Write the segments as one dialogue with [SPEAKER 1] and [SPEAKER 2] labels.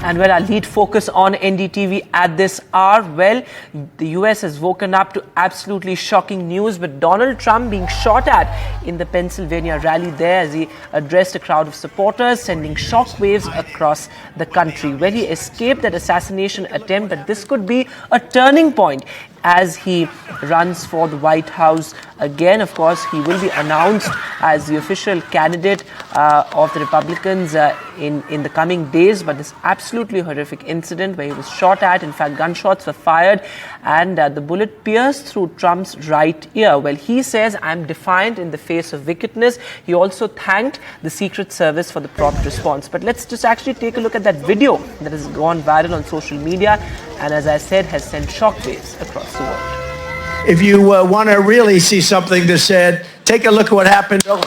[SPEAKER 1] And well, our lead focus on NDTV at this hour. Well, the US has woken up to absolutely shocking news with Donald Trump being shot at in the Pennsylvania rally there as he addressed a crowd of supporters, sending shockwaves across the country. Well, he escaped that assassination attempt, but this could be a turning point as he runs for the White House again. Of course, he will be announced as the official candidate of the Republicans in the coming days. But this absolutely horrific incident where he was shot at, in fact, gunshots were fired and the bullet pierced through Trump's right ear. Well, he says, "I'm defiant in the face of wickedness." He also thanked the Secret Service for the prompt response. But let's just actually take a look at that video that has gone viral on social media and, as I said, has sent shockwaves across the world.
[SPEAKER 2] If you want to really see something that's said, take a look at what happened. Oh.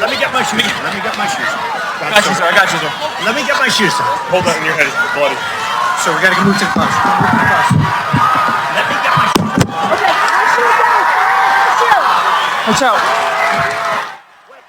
[SPEAKER 3] Let me get my shoes. Let me get my shoes.
[SPEAKER 4] I got you, sir. I got you, sir.
[SPEAKER 2] Let me get my shoes, sir.
[SPEAKER 4] Hold that in your head. It's bloody.
[SPEAKER 2] So we got to move to the bus. Let me get my shoes.
[SPEAKER 5] Okay, my shoes out.
[SPEAKER 4] Watch out.
[SPEAKER 2] Wait.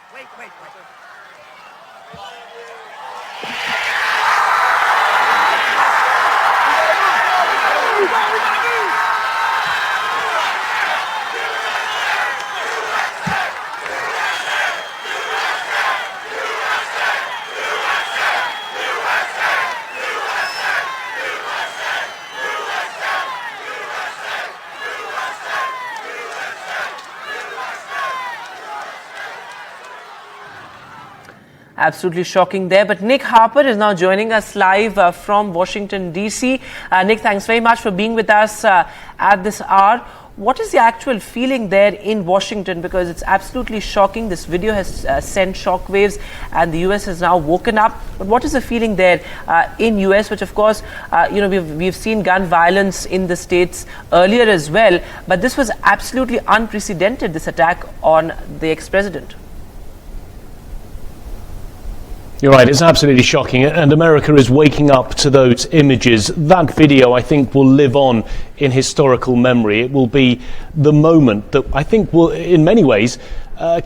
[SPEAKER 1] Absolutely shocking there. But Nick Harper is now joining us live from Washington, D.C. Nick, thanks very much for being with us at this hour. What is the actual feeling there in Washington? Because it's absolutely shocking. This video has sent shockwaves and the US has now woken up. But what is the feeling there in US, which of course, we've seen gun violence in the States earlier as well. But this was absolutely unprecedented, this attack on the ex-president.
[SPEAKER 6] You're right, it's absolutely shocking, and America is waking up to those images. That video, I think, will live on in historical memory. It will be the moment that I think will, in many ways,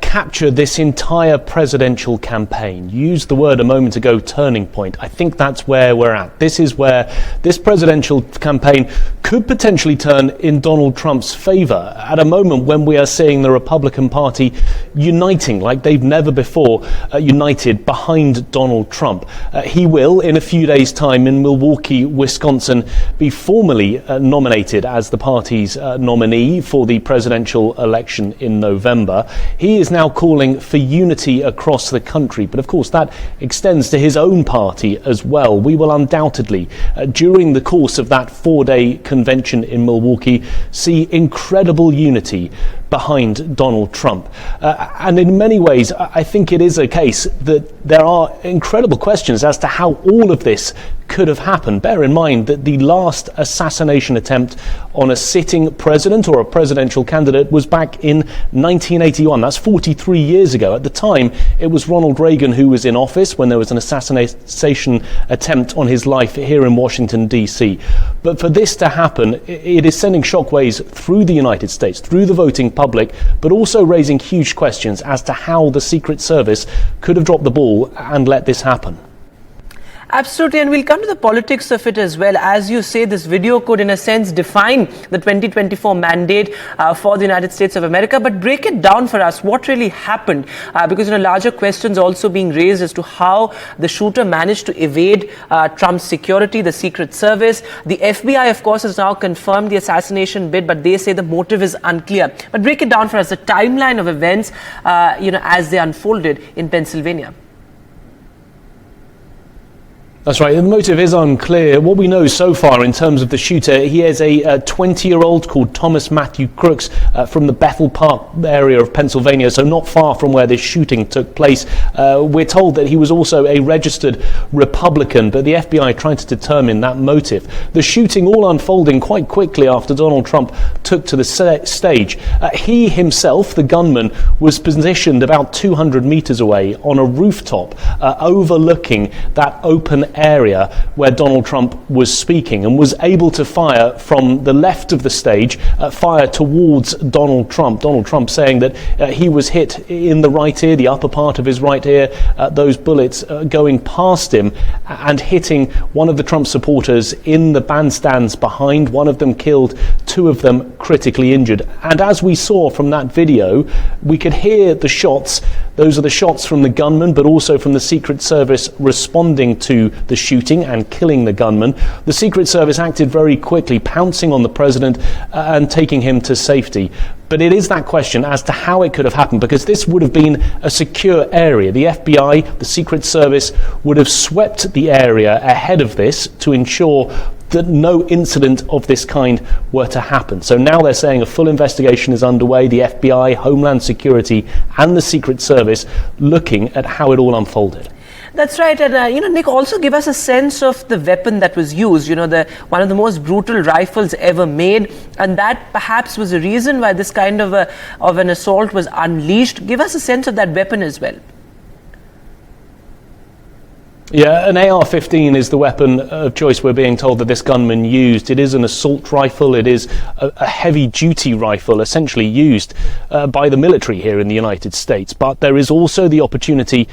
[SPEAKER 6] capture this entire presidential campaign. You used the word a moment ago, turning point. I think that's where we're at. This is where this presidential campaign could potentially turn in Donald Trump's favor at a moment when we are seeing the Republican Party uniting like they've never before united behind Donald Trump. He will, in a few days' time in Milwaukee, Wisconsin, be formally nominated as the party's nominee for the presidential election in November. He is now calling for unity across the country, but of course that extends to his own party as well. We will undoubtedly, during the course of that 4-day convention in Milwaukee, see incredible unity behind Donald Trump. And in many ways, I think it is a case that there are incredible questions as to how all of this could have happened. Bear in mind that the last assassination attempt on a sitting president or a presidential candidate was back in 1981. That's 43 years ago. At the time, it was Ronald Reagan who was in office when there was an assassination attempt on his life here in Washington, D.C. But for this to happen, it is sending shockwaves through the United States, through the voting public, but also raising huge questions as to how the Secret Service could have dropped the ball and let this happen.
[SPEAKER 1] Absolutely, and we'll come to the politics of it as well. As you say, this video could, in a sense, define the 2024 mandate for the United States of America. But break it down for us. What really happened? Because larger questions also being raised as to how the shooter managed to evade Trump's security, the Secret Service. The FBI, of course, has now confirmed the assassination bid, but they say the motive is unclear. But break it down for us, the timeline of events, as they unfolded in Pennsylvania.
[SPEAKER 6] That's right. The motive is unclear. What we know so far in terms of the shooter, he is a 20-year-old called Thomas Matthew Crooks from the Bethel Park area of Pennsylvania, so not far from where this shooting took place. We're told that he was also a registered Republican, but the FBI tried to determine that motive. The shooting all unfolding quite quickly after Donald Trump took to the stage. He himself, the gunman, was positioned about 200 meters away on a rooftop overlooking that open area where Donald Trump was speaking, and was able to fire from the left of the stage, fire towards Donald Trump. Donald Trump saying that he was hit in the right ear, the upper part of his right ear, those bullets going past him and hitting one of the Trump supporters in the bandstands behind, one of them killed, two of them critically injured. And as we saw from that video, we could hear the shots. Those are the shots from the gunman, but also from the Secret Service responding to the shooting and killing the gunman. The Secret Service acted very quickly, pouncing on the president and taking him to safety. But it is that question as to how it could have happened, because this would have been a secure area. The FBI, the Secret Service, would have swept the area ahead of this to ensure that no incident of this kind were to happen. So now they're saying a full investigation is underway. The FBI, Homeland Security, and the Secret Service looking at how it all unfolded.
[SPEAKER 1] That's right. And, Nick, also give us a sense of the weapon that was used, one of the most brutal rifles ever made. And that perhaps was the reason why this kind of an assault was unleashed. Give us a sense of that weapon as well.
[SPEAKER 6] Yeah, an AR-15 is the weapon of choice we're being told that this gunman used. It is an assault rifle. It is a heavy-duty rifle essentially used by the military here in the United States. But there is also the opportunity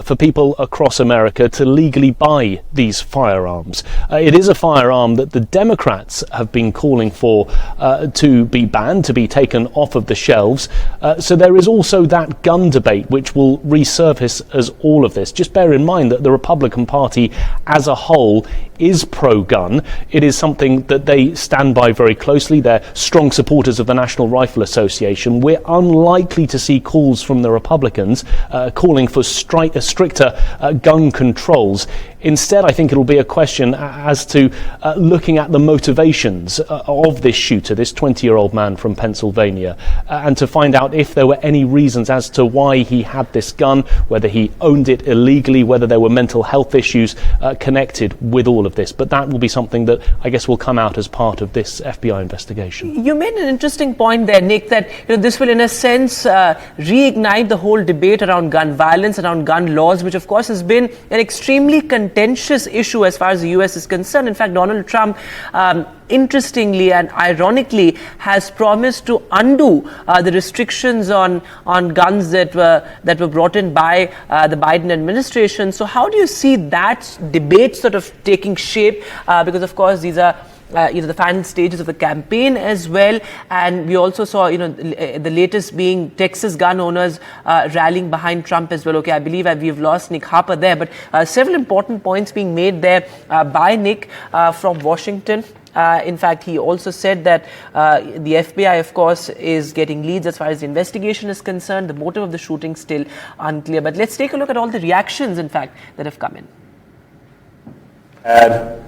[SPEAKER 6] for people across America to legally buy these firearms. It is a firearm that the Democrats have been calling for to be banned, to be taken off of the shelves. So there is also that gun debate which will resurface as all of this. Just bear in mind that the Republican Party as a whole is pro-gun. It is something that they stand by very closely. They're strong supporters of the National Rifle Association. We're unlikely to see calls from the Republicans calling for stricter gun controls. Instead, I think it'll be a question as to looking at the motivations of this shooter, this 20-year-old man from Pennsylvania, and to find out if there were any reasons as to why he had this gun, whether he owned it illegally, whether there were mental health issues connected with all of this. But that will be something that I guess will come out as part of this FBI investigation.
[SPEAKER 1] You made an interesting point there, Nick, that this will in a sense reignite the whole debate around gun violence, around gun laws, which of course has been an extremely contentious issue as far as the US is concerned. In fact, Donald Trump interestingly and ironically has promised to undo the restrictions on guns that were brought in by the Biden administration. So how do you see that debate sort of taking shape? Because of course these are the final stages of the campaign as well, and we also saw the latest being Texas gun owners rallying behind Trump as well. Okay, I believe we've lost Nick Harper there, but several important points being made there by Nick from Washington. In fact, he also said that the FBI, of course, is getting leads as far as the investigation is concerned. The motive of the shooting still unclear. But let's take a look at all the reactions, in fact, that have come in.
[SPEAKER 7] Had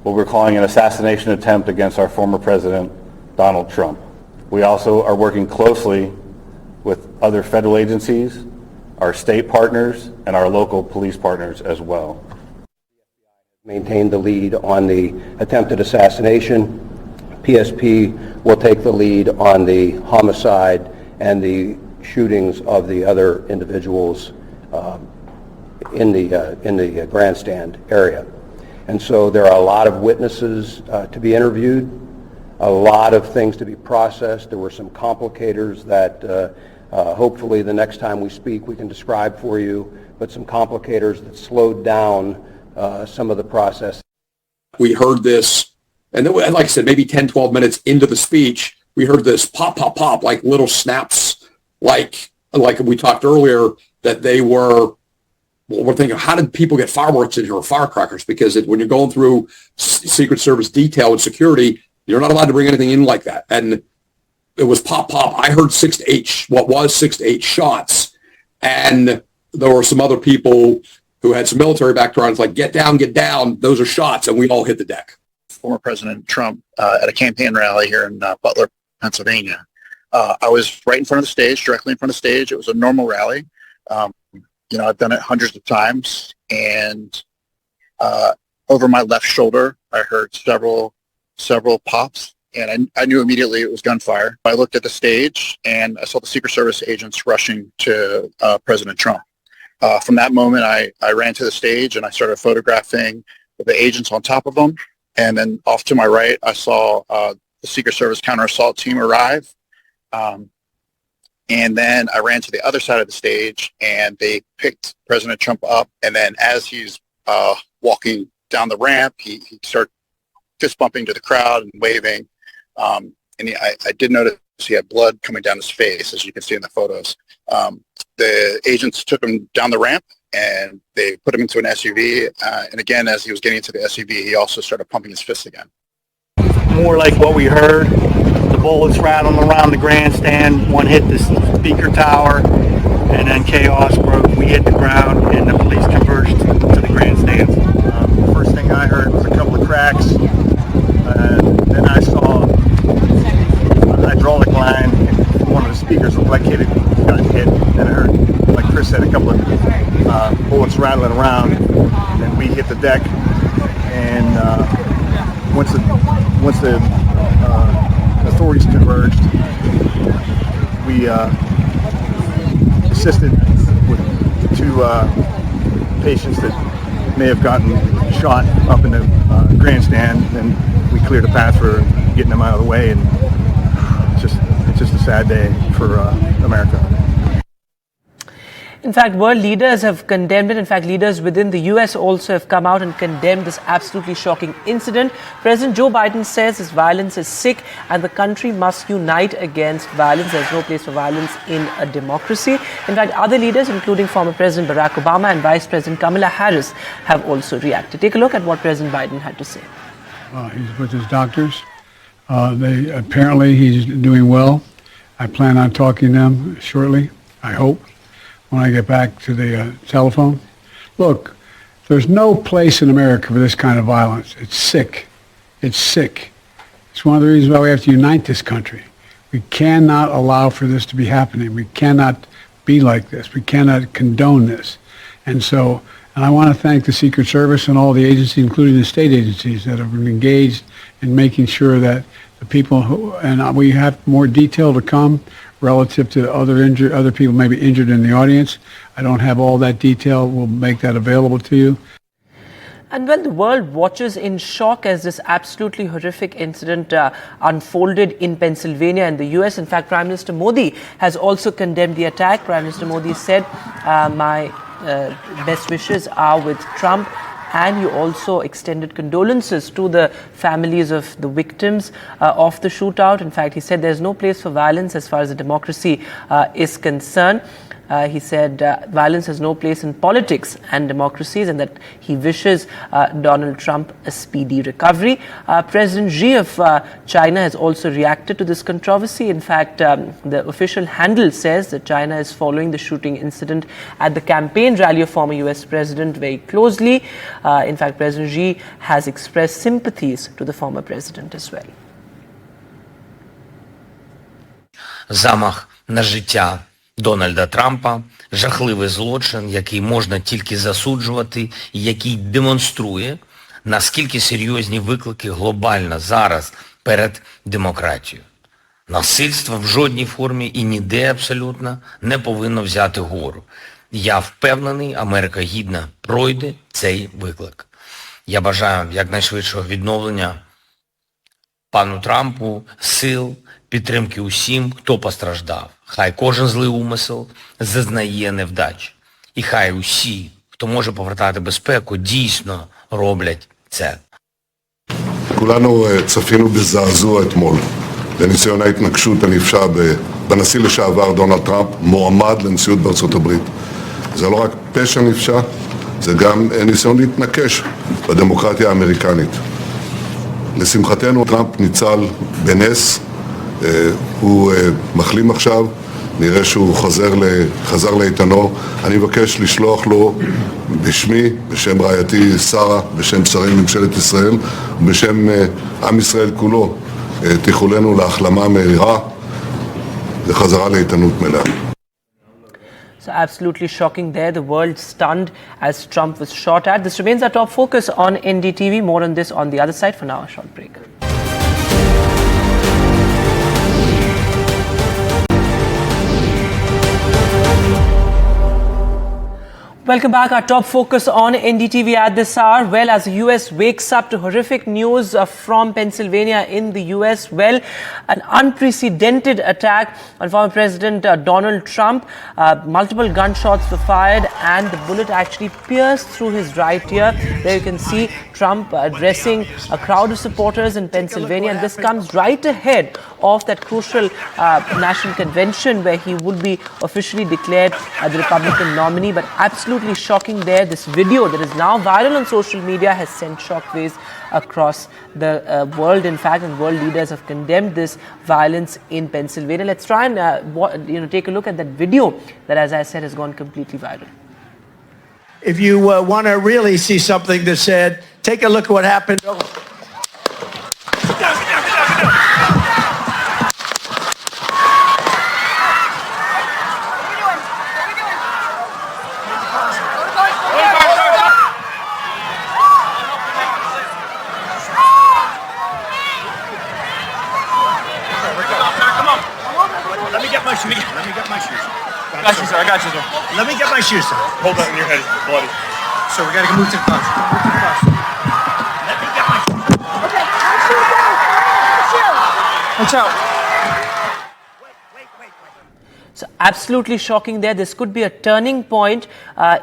[SPEAKER 7] what we're calling an assassination attempt against our former president, Donald Trump. We also are working closely with other federal agencies, our state partners, and our local police partners as well.
[SPEAKER 8] Maintain the lead on the attempted assassination. PSP will take the lead on the homicide and the shootings of the other individuals in the grandstand area. And so there are a lot of witnesses to be interviewed, a lot of things to be processed. There were some complicators that hopefully the next time we speak we can describe for you, but some complicators that slowed down some of the process.
[SPEAKER 9] We heard this, and then, like I said, maybe 10, 12 minutes into the speech, we heard this pop, pop, pop, like little snaps, like we talked earlier, that they were, well, we're thinking, how did people get fireworks in here or firecrackers? Because when you're going through Secret Service detail and security, you're not allowed to bring anything in like that. And it was pop, pop. I heard 6 to 8 shots. And there were some other people who had some military background, is like, get down, those are shots, and we all hit the deck.
[SPEAKER 10] Former President Trump at a campaign rally here in Butler, Pennsylvania. I was right in front of the stage, directly in front of the stage. It was a normal rally. I've done it hundreds of times, and over my left shoulder, I heard several pops, and I knew immediately it was gunfire. I looked at the stage, and I saw the Secret Service agents rushing to President Trump. From that moment, I ran to the stage, and I started photographing the agents on top of them. And then off to my right, I saw the Secret Service counter-assault team arrive. And then I ran to the other side of the stage, and they picked President Trump up. And then as he's walking down the ramp, he started fist bumping to the crowd and waving. I did notice he had blood coming down his face, as you can see in the photos. The agents took him down the ramp, and they put him into an SUV. And again, as he was getting into the SUV, he also started pumping his fist again.
[SPEAKER 3] More like what we heard. The bullets rattling around the grandstand. One hit the speaker tower, and then chaos broke. We hit the ground, and the police converged to the grandstands. The first thing I heard was a couple of cracks. Then I saw a hydraulic line. One of the speakers looked like it got hit. Then I heard, like Chris said, a couple of bullets rattling around. And then we hit the deck, and once the authorities converged, we assisted with the two patients that may have gotten shot up in the grandstand, and we cleared a path for getting them out of the way. And it's just a sad day for America.
[SPEAKER 1] In fact, world leaders have condemned it. In fact, leaders within the US also have come out and condemned this absolutely shocking incident. President Joe Biden says this violence is sick and the country must unite against violence. There's no place for violence in a democracy. In fact, other leaders, including former President Barack Obama and Vice President Kamala Harris, have also reacted. Take a look at what President Biden had to say.
[SPEAKER 11] He's with his doctors. Apparently he's doing well. I plan on talking to them shortly, I hope, when I get back to the telephone. Look, there's no place in America for this kind of violence. It's sick. It's sick. It's one of the reasons why we have to unite this country. We cannot allow for this to be happening. We cannot be like this. We cannot condone this. And I want to thank the Secret Service and all the agencies, including the state agencies, that have been engaged in making sure that the people and we have more detail to come relative to other people maybe injured in the audience. I don't have all that detail. We'll make that available to you.
[SPEAKER 1] And well, the world watches in shock as this absolutely horrific incident unfolded in Pennsylvania and the US. In fact, Prime Minister Modi has also condemned the attack. Prime Minister Modi said, my best wishes are with Trump. And he also extended condolences to the families of the victims of the shootout. In fact, he said there's no place for violence as far as the democracy is concerned. He said violence has no place in politics and democracies, and that he wishes Donald Trump a speedy recovery. President Xi of China has also reacted to this controversy. In fact, the official handle says that China is following the shooting incident at the campaign rally of former US President very closely. In fact, President Xi has expressed sympathies to the former president as well.
[SPEAKER 12] Замах на життя Дональда Трампа – жахливий злочин, який можна тільки засуджувати і який демонструє, наскільки серйозні виклики глобально зараз перед демократією. Насильство в жодній формі і ніде абсолютно не повинно взяти гору. Я впевнений, Америка гідно пройде цей виклик. Я бажаю якнайшвидшого відновлення пану Трампу, сил, підтримки усім, хто постраждав. Хай кожен злий умисел зазнає невдач. І хай усі, хто може повертати безпеку, дійсно роблять це.
[SPEAKER 13] כולנו צפינו בזעזוע אתמול לניסיון ההתנקשות הנפשע בנשיא לשעבר דונלד טראמפ, מועמד לנשיאות בארצות הברית. זה לא רק פשע נפשע, זה גם ניסיון להתנקש בדמוקרטיה האמריקנית. לשמחתנו טראמפ ניצל בנס, הוא מחלים עכשיו נראה שהוא חזר לאיתנו. אני מבקש לשלוח לו בשמי, בשם רעייתי שרה, בשם שרי ממשלת ישראל ובשם עם ישראל כולו, את איחולנו להחלמה מהירה וחזרה לאיתנות מלאה.
[SPEAKER 1] So absolutely shocking there. The world stunned as Trump was shot at. This remains our top focus on NDTV. More on this on the other side. For now, a short break. Welcome back. Our top focus on NDTV at this hour. Well, as the US wakes up to horrific news from Pennsylvania in the US, well, an unprecedented attack on former President Donald Trump. Multiple gunshots were fired and the bullet actually pierced through his right ear. There you can see Trump addressing a crowd of supporters in Pennsylvania, and this comes right ahead of that crucial national convention where he would be officially declared the Republican nominee. But absolutely shocking there. This video that is now viral on social media has sent shockwaves across the world. In fact, and world leaders have condemned this violence in Pennsylvania. Let's try and take a look at that video that, as I said, has gone completely viral.
[SPEAKER 2] If you want to really see something that's said, take a look at what happened.
[SPEAKER 3] Let me get my shoes.
[SPEAKER 4] I got you, sir. I got you, sir.
[SPEAKER 3] Let me get my shoes, sir.
[SPEAKER 4] Hold that in your head. It's bloody.
[SPEAKER 3] So we gotta move to the bus. Let me get my shoes.
[SPEAKER 5] Okay, my shoes out. My shoes.
[SPEAKER 3] Watch out.
[SPEAKER 1] So absolutely shocking there. This could be a turning point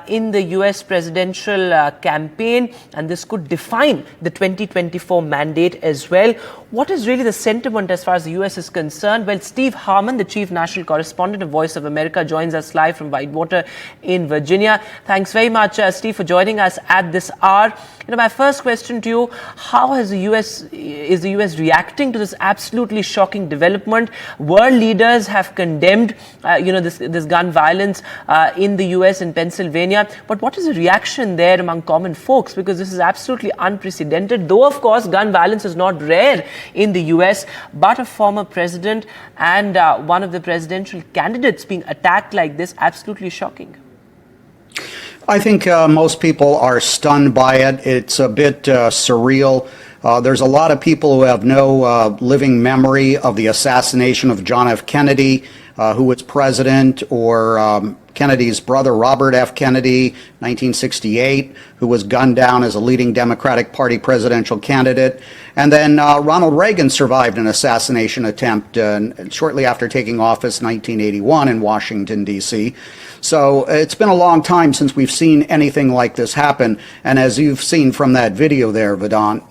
[SPEAKER 1] in the US presidential campaign, and this could define the 2024 mandate as well. What is really the sentiment as far as the US is concerned? Well, Steve Harmon, the chief national correspondent of Voice of America, joins us live from Whitewater in Virginia. Thanks very much, Steve, for joining us at this hour. My first question to you: how is the US reacting to this absolutely shocking development? World leaders have condemned, this gun violence in the US and Pennsylvania. But what is the reaction there among common folks? Because this is absolutely unprecedented. Though, of course, gun violence is not rare in the US, but a former president and one of the presidential candidates being attacked like this, absolutely shocking.
[SPEAKER 14] I think most people are stunned by it. It's a bit surreal. There's a lot of people who have no living memory of the assassination of John F. Kennedy, who was president, or Kennedy's brother, Robert F. Kennedy, 1968, who was gunned down as a leading Democratic Party presidential candidate. And then Ronald Reagan survived an assassination attempt shortly after taking office in 1981 in Washington, D.C. So it's been a long time since we've seen anything like this happen. And as you've seen from that video there, Vedant,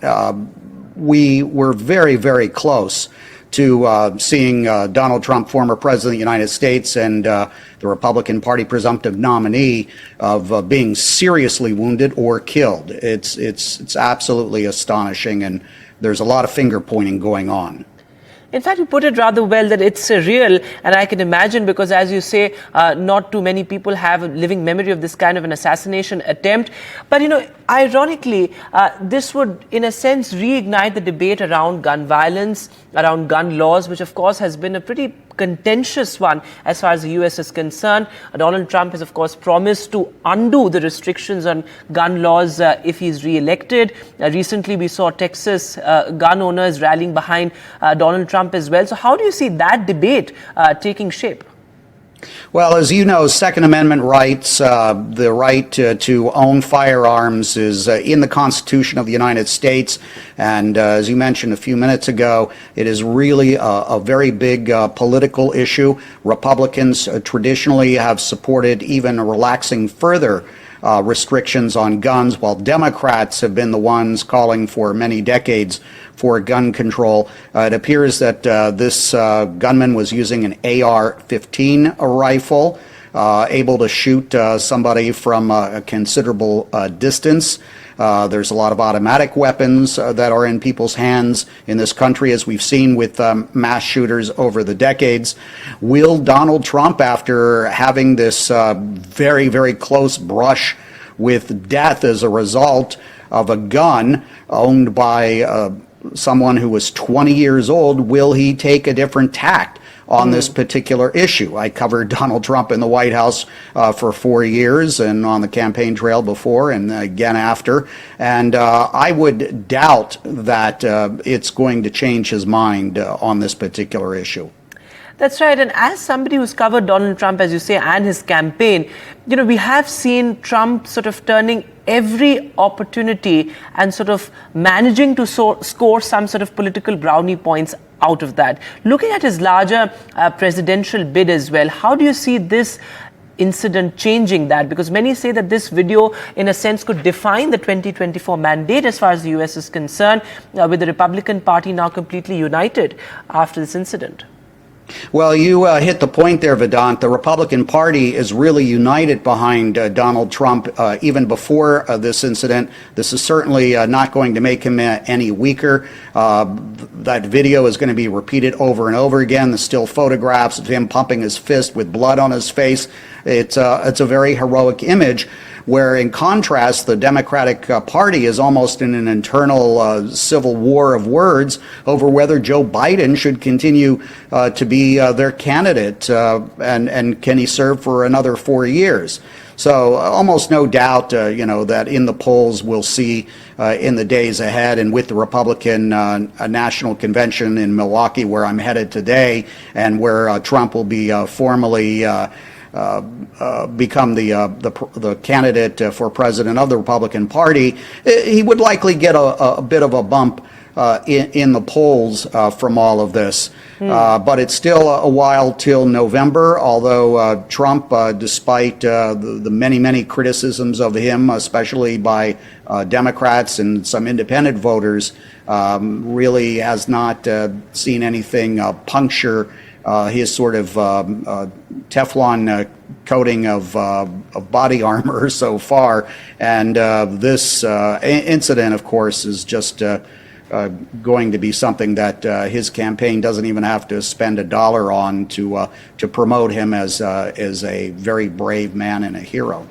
[SPEAKER 14] we were very, very close to seeing Donald Trump, former president of the United States, and the Republican Party presumptive nominee of being seriously wounded or killed. It's absolutely astonishing, and there's a lot of finger pointing going on.
[SPEAKER 1] In fact, you put it rather well that it's surreal, and I can imagine, because as you say, not too many people have a living memory of this kind of an assassination attempt. But, ironically, this would, in a sense, reignite the debate around gun violence, around gun laws, which, of course, has been a pretty contentious one as far as the US is concerned. Donald Trump has, of course, promised to undo the restrictions on gun laws if he's re-elected. Recently, we saw Texas gun owners rallying behind Donald Trump as well. So how do you see that debate taking shape?
[SPEAKER 14] Well, as you know, Second Amendment rights, the right to own firearms is in the Constitution of the United States. And as you mentioned a few minutes ago, it is really a very big political issue. Republicans traditionally have supported even relaxing further restrictions on guns, while Democrats have been the ones calling for many decades for gun control. It appears that this gunman was using an AR-15 rifle, able to shoot somebody from a considerable distance. There's a lot of automatic weapons that are in people's hands in this country, as we've seen with mass shooters over the decades. Will Donald Trump, after having this very, very close brush with death as a result of a gun owned by someone who was 20 years old, will he take a different tact on this particular issue? I covered Donald Trump in the White House for 4 years and on the campaign trail before and again after. And I would doubt that it's going to change his mind on this particular issue.
[SPEAKER 1] That's right. And as somebody who's covered Donald Trump, as you say, and his campaign, we have seen Trump sort of turning every opportunity and sort of managing to score some sort of political brownie points out of that. Looking at his larger presidential bid as well, how do you see this incident changing that? Because many say that this video, in a sense, could define the 2024 mandate as far as the US is concerned, with the Republican Party now completely united after this incident.
[SPEAKER 14] Well, you hit the point there, Vedant. The Republican Party is really united behind Donald Trump even before this incident. This is certainly not going to make him any weaker. That video is going to be repeated over and over again. The still photographs of him pumping his fist with blood on his face. It's a very heroic image, where in contrast, the Democratic Party is almost in an internal civil war of words over whether Joe Biden should continue to be their candidate, and can he serve for another 4 years. So almost no doubt, that in the polls we'll see in the days ahead, and with the Republican National Convention in Milwaukee, where I'm headed today, and where Trump will be formally become the candidate for president of the Republican Party, he would likely get a bit of a bump in the polls from all of this. But it's still a while till November, although Trump, despite the many, many criticisms of him, especially by Democrats and some independent voters, really has not seen anything puncture his sort of Teflon coating of body armor so far. And this incident, of course, is just going to be something that his campaign doesn't even have to spend $1 on to promote him as a very brave man and a hero.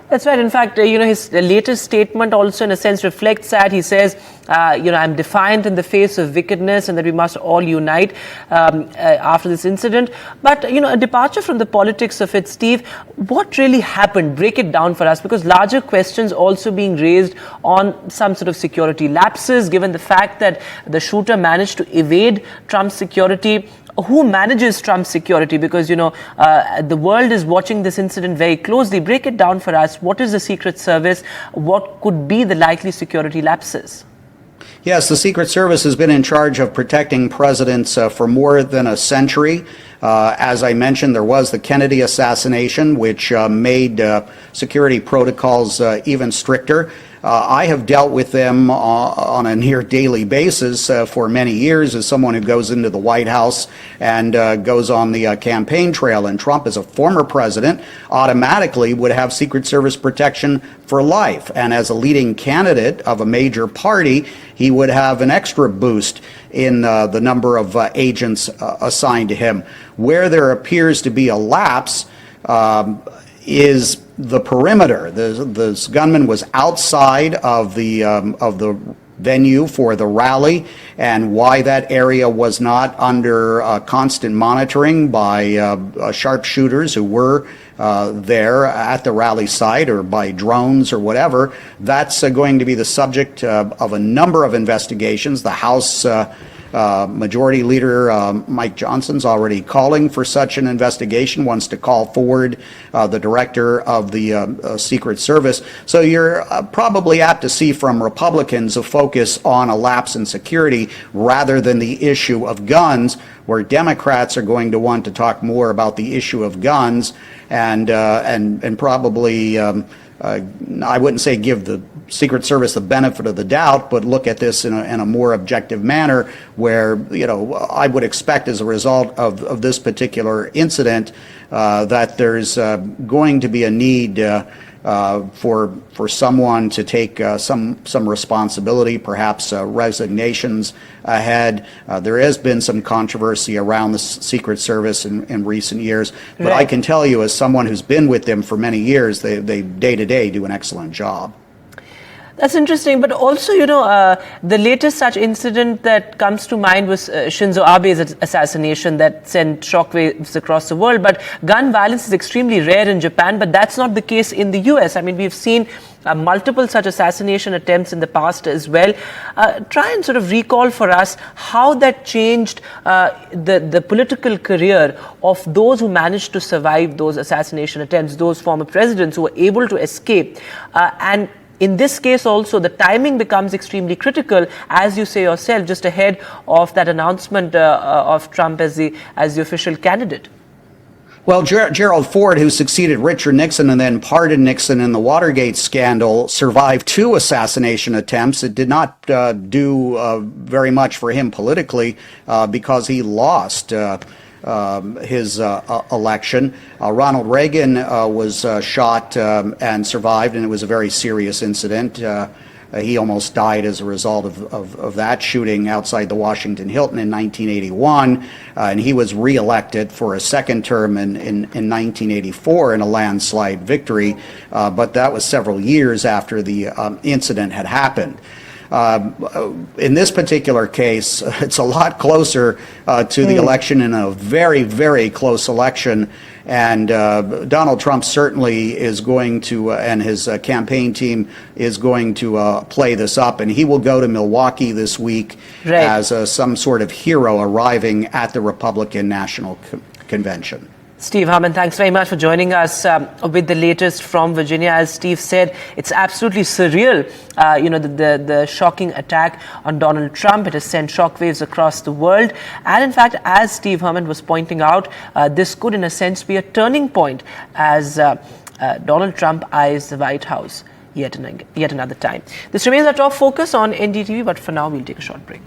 [SPEAKER 1] That's right. In fact, his latest statement also, in a sense, reflects that. He says, I'm defiant in the face of wickedness and that we must all unite after this incident. But, a departure from the politics of it, Steve, what really happened? Break it down for us, because larger questions also being raised on some sort of security lapses, given the fact that the shooter managed to evade Trump's security. Who manages Trump's security? Because, the world is watching this incident very closely. Break it down for us. What is the Secret Service? What could be the likely security lapses?
[SPEAKER 14] Yes, the Secret Service has been in charge of protecting presidents for more than a century. As I mentioned, there was the Kennedy assassination, which made security protocols even stricter. I have dealt with them on a near daily basis for many years as someone who goes into the White House and goes on the campaign trail. And Trump, as a former president, automatically would have Secret Service protection for life. And as a leading candidate of a major party, he would have an extra boost in the number of agents assigned to him. Where there appears to be a lapse is the perimeter. This gunman was outside of the venue for the rally, and why that area was not under constant monitoring by sharpshooters who were there at the rally site, or by drones or whatever, that's going to be the subject of a number of investigations. The House Majority Leader Mike Johnson's already calling for such an investigation, wants to call forward the director of the Secret Service. So you're probably apt to see from Republicans a focus on a lapse in security rather than the issue of guns, where Democrats are going to want to talk more about the issue of guns and probably I wouldn't say give the Secret Service the benefit of the doubt, but look at this in a more objective manner, where, I would expect as a result of this particular incident that there's going to be a need for someone to take some responsibility, perhaps resignations ahead. There has been some controversy around the Secret Service in recent years, but
[SPEAKER 1] Right.
[SPEAKER 14] I can tell you, as someone who's been with them for many years, they day to day do an excellent job.
[SPEAKER 1] That's interesting, but also, the latest such incident that comes to mind was Shinzo Abe's assassination that sent shockwaves across the world. But gun violence is extremely rare in Japan, but that's not the case in the US. I mean, we've seen multiple such assassination attempts in the past as well. Try and sort of recall for us how that changed the political career of those who managed to survive those assassination attempts, those former presidents who were able to escape. And in this case also, the timing becomes extremely critical, as you say yourself, just ahead of that announcement of Trump as the official candidate.
[SPEAKER 14] Well, Gerald Ford, who succeeded Richard Nixon and then pardoned Nixon in the Watergate scandal, survived 2 assassination attempts. It did not do very much for him politically because he lost his election. Ronald Reagan was shot and survived, and it was a very serious incident. He almost died as a result of that shooting outside the Washington Hilton in 1981, and he was reelected for a second term in 1984 in a landslide victory, but that was several years after the incident had happened. In this particular case, it's a lot closer to the election, in a very, very close election. And Donald Trump certainly is going to, and his campaign team is going to play this up. And he will go to Milwaukee this week as some sort of hero arriving at the Republican National Convention.
[SPEAKER 1] Steve Harmon, thanks very much for joining us with the latest from Virginia. As Steve said, it's absolutely surreal, the shocking attack on Donald Trump. It has sent shockwaves across the world. And in fact, as Steve Harmon was pointing out, this could in a sense be a turning point as Donald Trump eyes the White House yet another time. This remains our top focus on NDTV, but for now we'll take a short break.